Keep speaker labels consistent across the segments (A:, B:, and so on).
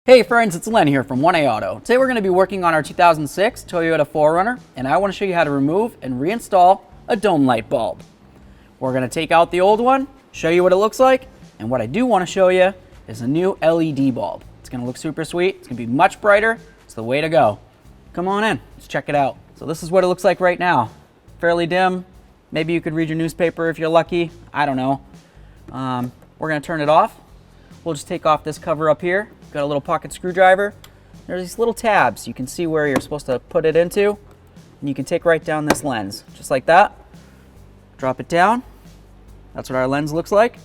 A: Hey friends, it's Len here from 1A Auto. Today we're going to be working on our 2006 Toyota 4Runner, and I want to show you how to remove and reinstall a dome light bulb. We're going to take out the old one, show you what it looks like, and what I do want to show you is a new LED bulb. It's going to look super sweet, it's going to be much brighter, it's the way to go. Come on in, let's check it out. So this is what it looks like right now. Fairly dim, maybe you could read your newspaper if you're lucky, I don't know. We're going to turn it off. We'll just take off this cover up here. Got a little pocket screwdriver. There's these little tabs. You can see where you're supposed to put it into. And you can take right down this lens, just like that. Drop it down. That's what our lens looks like.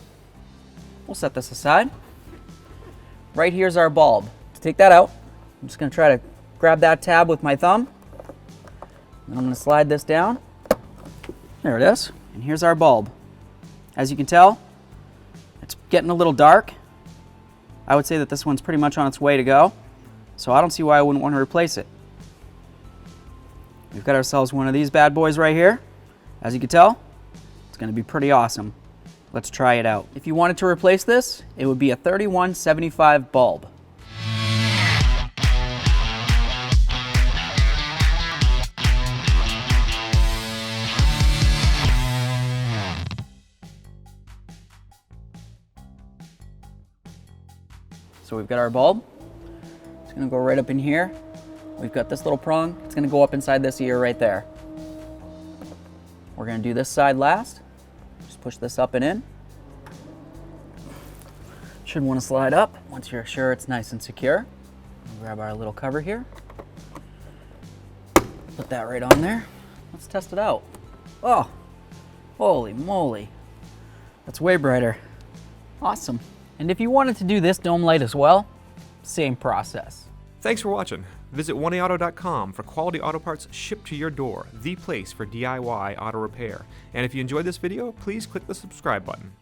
A: We'll set this aside. Right here's our bulb. To take that out, I'm just going to try to grab that tab with my thumb. And I'm going to slide this down. There it is. And here's our bulb. As you can tell, it's getting a little dark. I would say that this one's pretty much on its way to go, so I don't see why I wouldn't want to replace it. We've got ourselves one of these bad boys right here. As you can tell, it's going to be pretty awesome. Let's try it out. If you wanted to replace this, it would be a 3175 bulb. So we've got our bulb. It's going to go right up in here. We've got this little prong. It's going to go up inside this ear right there. We're going to do this side last. Just push this up and in. Should want to slide up once you're sure it's nice and secure. We'll grab our little cover here. Put that right on there. Let's test it out. Oh, holy moly. That's way brighter. Awesome. And if you wanted to do this dome light as well, same process.
B: Thanks for watching. Visit 1aauto.com for quality auto parts shipped to your door, the place for DIY auto repair. And if you enjoyed this video, please click the subscribe button.